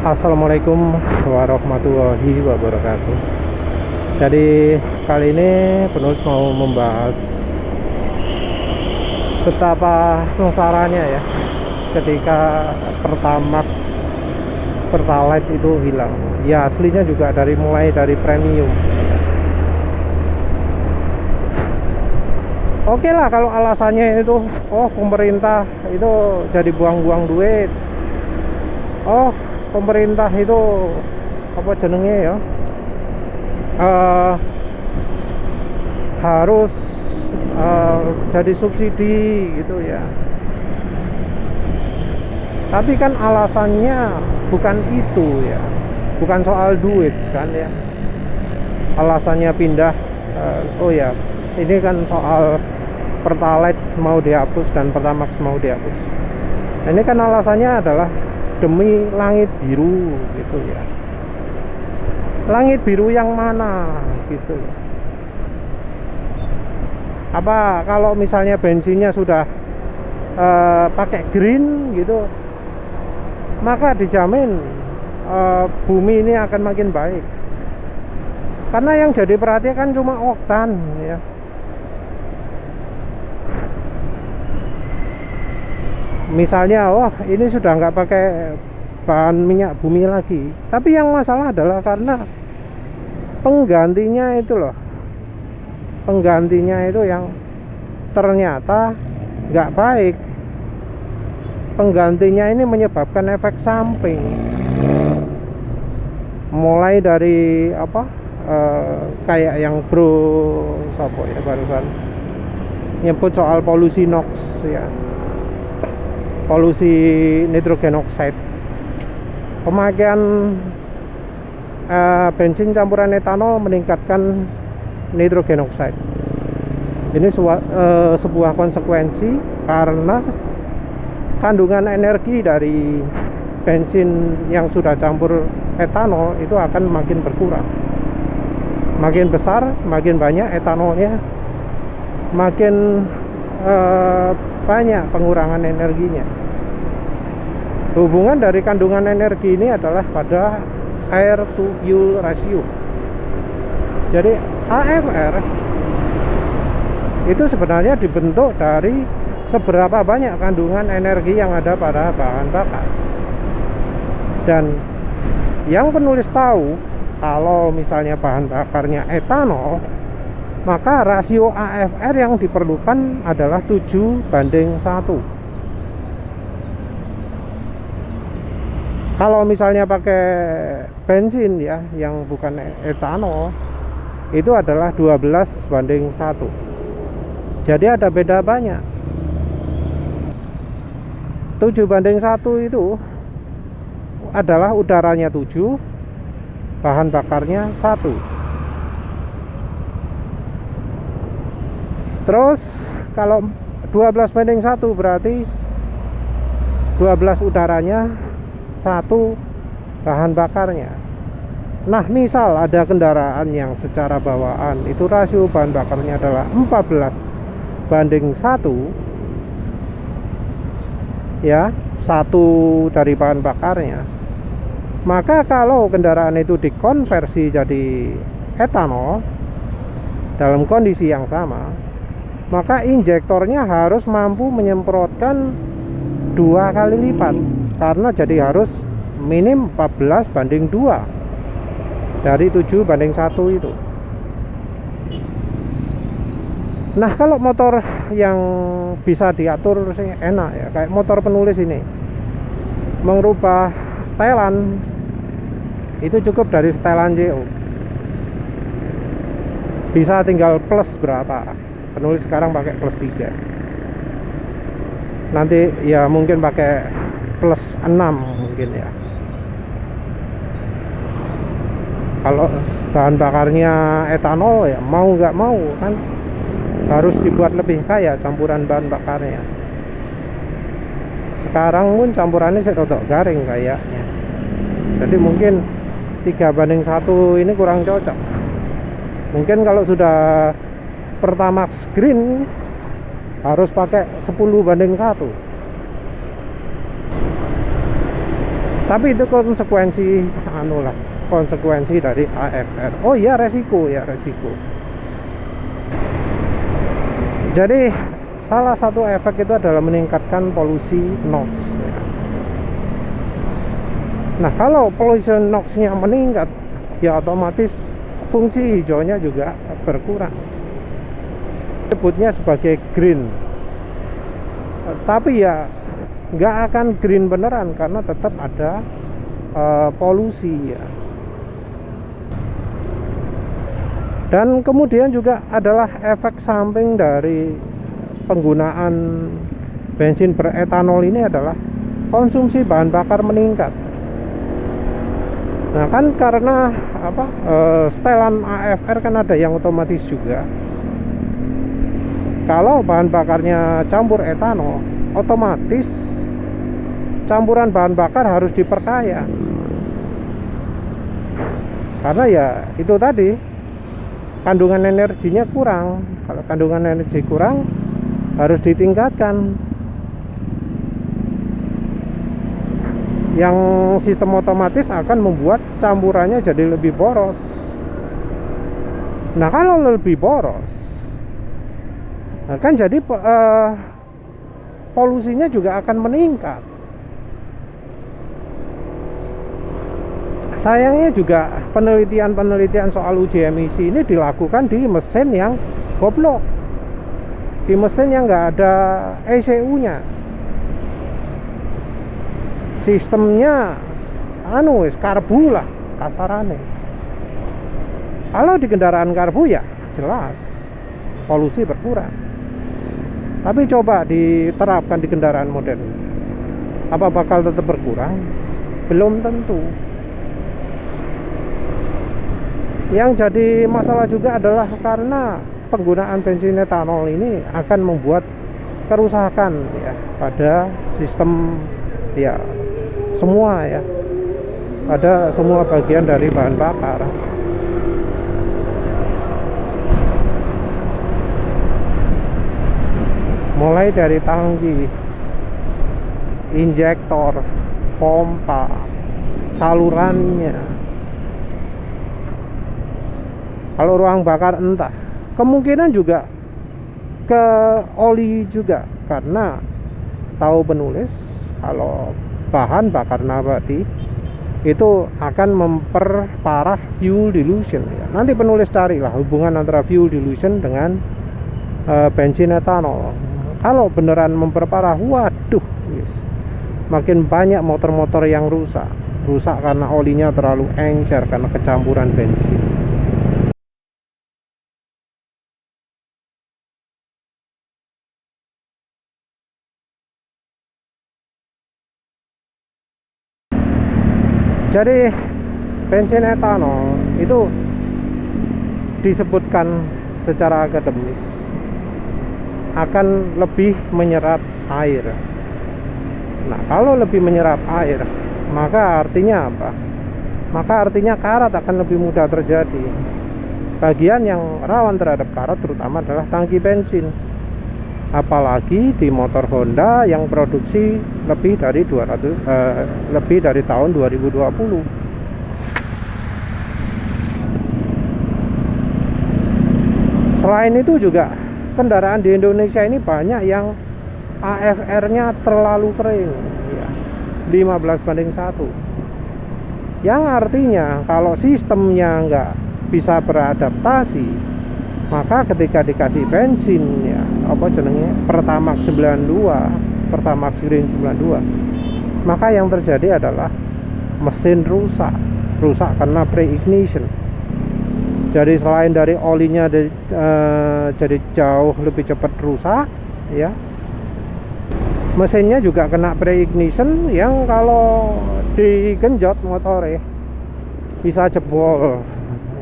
Assalamualaikum warahmatullahi wabarakatuh. Jadi kali ini penulis mau membahas betapa sengsaranya ya ketika Pertalite itu hilang. Ya aslinya juga mulai dari premium. Oke lah kalau alasannya itu, pemerintah itu jadi buang-buang duit. Pemerintah itu apa jenenge ya, harus jadi subsidi gitu ya. Tapi kan alasannya bukan itu ya, bukan soal duit kan ya. Alasannya pindah, ini kan soal Pertalite mau dihapus dan Pertamax mau dihapus. Ini kan alasannya adalah demi langit biru gitu ya. Langit biru yang mana gitu. Apa kalau misalnya bensinnya sudah pakai green gitu, maka dijamin bumi ini akan makin baik. Karena yang jadi perhatian kan cuma oktan ya. Misalnya, ini sudah nggak pakai bahan minyak bumi lagi. Tapi yang masalah adalah karena penggantinya itu loh. Penggantinya itu yang ternyata nggak baik. Penggantinya ini menyebabkan efek samping. Mulai dari kayak yang bro Sopo ya barusan nyebut soal polusi NOx ya. Polusi nitrogen oxide. Pemakaian bensin campuran etanol meningkatkan nitrogen oxide. Ini sebuah konsekuensi karena kandungan energi dari bensin yang sudah campur etanol itu akan makin berkurang. Makin besar, makin banyak etanolnya, makin banyak pengurangan energinya. Hubungan dari kandungan energi ini adalah pada air to fuel ratio. Jadi AFR itu sebenarnya dibentuk dari seberapa banyak kandungan energi yang ada pada bahan bakar. Dan yang penulis tahu, kalau misalnya bahan bakarnya etanol, maka rasio AFR yang diperlukan adalah 7:1. Kalau misalnya pakai bensin ya, yang bukan etanol, itu adalah 12:1. Jadi ada beda banyak. 7:1 itu adalah udaranya 7, bahan bakarnya 1. Terus kalau 12:1 berarti 12 udaranya, 1 bahan bakarnya. Nah, misal ada kendaraan yang secara bawaan itu rasio bahan bakarnya adalah 14:1 ya, 1 dari bahan bakarnya. Maka kalau kendaraan itu dikonversi jadi etanol dalam kondisi yang sama, maka injektornya harus mampu menyemprotkan 2 kali lipat, karena jadi harus minim 14:2 dari 7:1 itu. Nah, kalau motor yang bisa diatur sih enak ya, kayak motor penulis ini, mengubah setelan itu cukup dari setelan JO, bisa tinggal plus berapa. Penulis sekarang pakai plus 3, nanti ya mungkin pakai plus 6 mungkin ya. Kalau bahan bakarnya etanol ya mau nggak mau kan harus dibuat lebih kaya campuran bahan bakarnya. Sekarang pun campurannya sedikit garing kayaknya. Jadi mungkin 3:1 ini kurang cocok. Mungkin kalau sudah Pertamax Green harus pakai 10:1. Tapi itu konsekuensi konsekuensi dari AFR. Oh iya, resiko ya, resiko. Jadi salah satu efek itu adalah meningkatkan polusi NOx. Nah, kalau polusi NOx-nya meningkat, ya otomatis fungsi hijaunya juga berkurang. Sebutnya sebagai green. Tapi ya nggak akan green beneran karena tetap ada polusi ya. Dan kemudian juga adalah efek samping dari penggunaan bensin beretanol ini adalah konsumsi bahan bakar meningkat. Nah kan karena setelan AFR kan ada yang otomatis juga. Kalau bahan bakarnya campur etanol, otomatis campuran bahan bakar harus diperkaya. Karena ya itu tadi, kandungan energinya kurang. Kalau kandungan energi kurang, harus ditingkatkan. Yang sistem otomatis akan membuat campurannya jadi lebih boros. Nah kalau lebih boros, kan jadi polusinya juga akan meningkat. Sayangnya juga penelitian soal uji emisi ini dilakukan di mesin yang goblok, di mesin yang nggak ada ECU-nya. Sistemnya karbu lah kasarannya. Kalau di kendaraan karbu ya jelas polusi berkurang. Tapi coba diterapkan di kendaraan modern, apa bakal tetap berkurang? Belum tentu. Yang jadi masalah juga adalah karena penggunaan bensin etanol ini akan membuat kerusakan ya pada sistem ya semua ya, pada semua bagian dari bahan bakar. Mulai dari tangki, injektor, pompa, salurannya. Kalau ruang bakar entah, kemungkinan juga ke oli juga, karena setahu penulis kalau bahan bakar nabati itu akan memperparah fuel dilution ya. Nanti penulis carilah hubungan antara fuel dilution dengan bensin etanol. Kalau beneran memperparah, waduh, makin banyak motor-motor yang rusak karena olinya terlalu encer karena kecampuran bensin. Jadi bensin etanol itu disebutkan secara akademis akan lebih menyerap air. Nah, kalau lebih menyerap air, maka artinya apa? Maka artinya karat akan lebih mudah terjadi. Bagian yang rawan terhadap karat terutama adalah tangki bensin. Apalagi di motor Honda yang produksi lebih dari tahun 2020. Selain itu juga kendaraan di Indonesia ini banyak yang AFR-nya terlalu kering ya, 15:1. Yang artinya kalau sistemnya nggak bisa beradaptasi, maka ketika dikasih bensin ya Pertamax Green 92, maka yang terjadi adalah mesin rusak karena pre-ignition. Jadi selain dari olinya jadi jauh lebih cepat rusak ya, mesinnya juga kena pre-ignition yang kalau digenjot motornya bisa jebol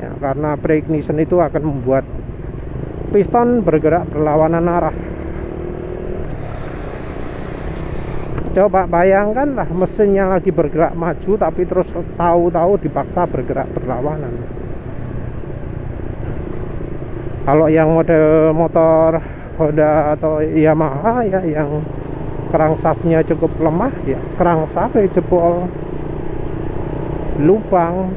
ya, karena pre-ignition itu akan membuat piston bergerak berlawanan arah. Coba bayangkan lah, mesinnya lagi bergerak maju tapi terus tahu-tahu dipaksa bergerak berlawanan. Kalau yang model motor Honda atau Yamaha ya, yang crankshaftnya cukup lemah ya, crankshaftnya jebol. lubang.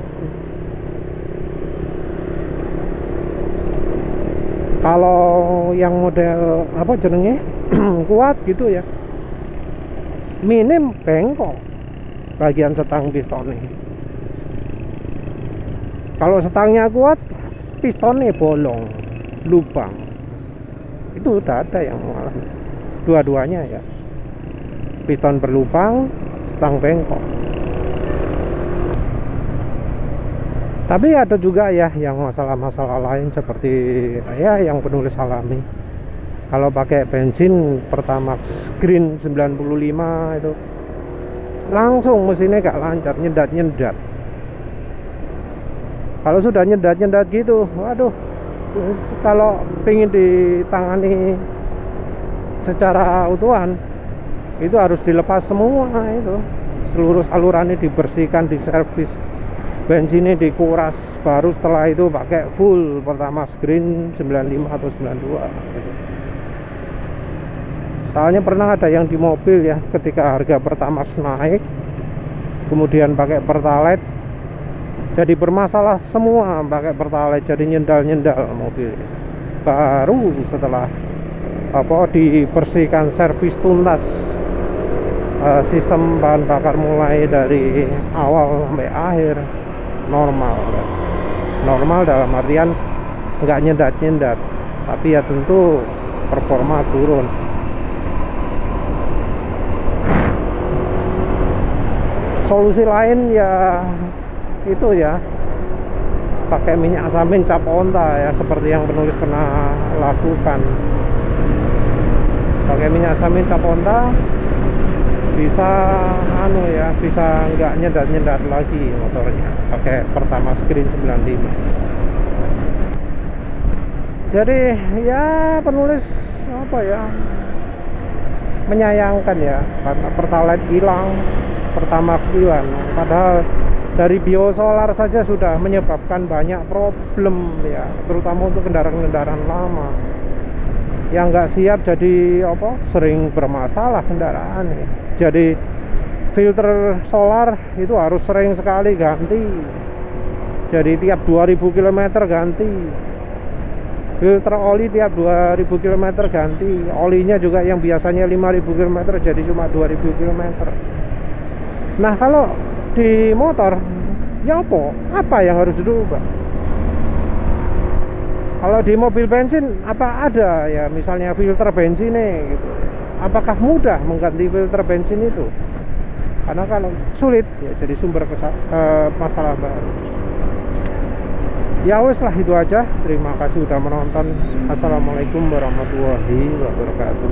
Kalau yang model apa jenenge kuat gitu ya, minim bengkok bagian setang pistonnya. Kalau setangnya kuat, pistonnya bolong, lubang. Itu udah ada yang mengalami. Dua-duanya ya. Piston berlubang, setang bengkok. Tapi ada juga ya yang masalah-masalah lain seperti ya yang penulis alami. Kalau pakai bensin Pertamax Green 95 itu langsung mesinnya gak lancar, nyedat-nyedat. Kalau sudah nyedat-nyedat gitu, waduh, kalau pengen ditangani secara utuhan itu harus dilepas semua itu. Seluruh salurannya dibersihkan, diservis, bensinnya dikuras, baru setelah itu pakai full Pertamax Green 95 atau 92 gitu. Soalnya pernah ada yang di mobil ya, ketika harga Pertamax naik kemudian pakai Pertalite, jadi bermasalah semua pakai Pertalite, jadi nyendal-nyendal mobil. Baru setelah dibersihkan, servis tuntas, sistem bahan bakar mulai dari awal sampai akhir normal dalam artian nggak nyendat, tapi ya tentu performa turun. Solusi lain ya itu ya pakai minyak samin cap onta ya, seperti yang penulis pernah lakukan. Pakai minyak samin cap onta bisa bisa nggak nyedat lagi motornya pakai Pertamax Green 95. Jadi ya penulis menyayangkan ya, karena Pertalite hilang, Pertamax hilang, padahal dari biosolar saja sudah menyebabkan banyak problem ya, terutama untuk kendaraan-kendaraan lama yang nggak siap, jadi sering bermasalah kendaraan ya. Jadi filter solar itu harus sering sekali ganti, jadi tiap 2000 km ganti. Filter oli tiap 2000 km ganti. Olinya juga yang biasanya 5000 km jadi cuma 2000 km. Nah kalau di motor ya apa yang harus dirubah? Kalau di mobil bensin apa ada ya, misalnya filter bensinnya gitu, apakah mudah mengganti filter bensin itu? Karena kalau sulit ya jadi sumber masalah baru. Ya wes lah, itu aja. Terima kasih udah menonton. Assalamualaikum warahmatullahi wabarakatuh.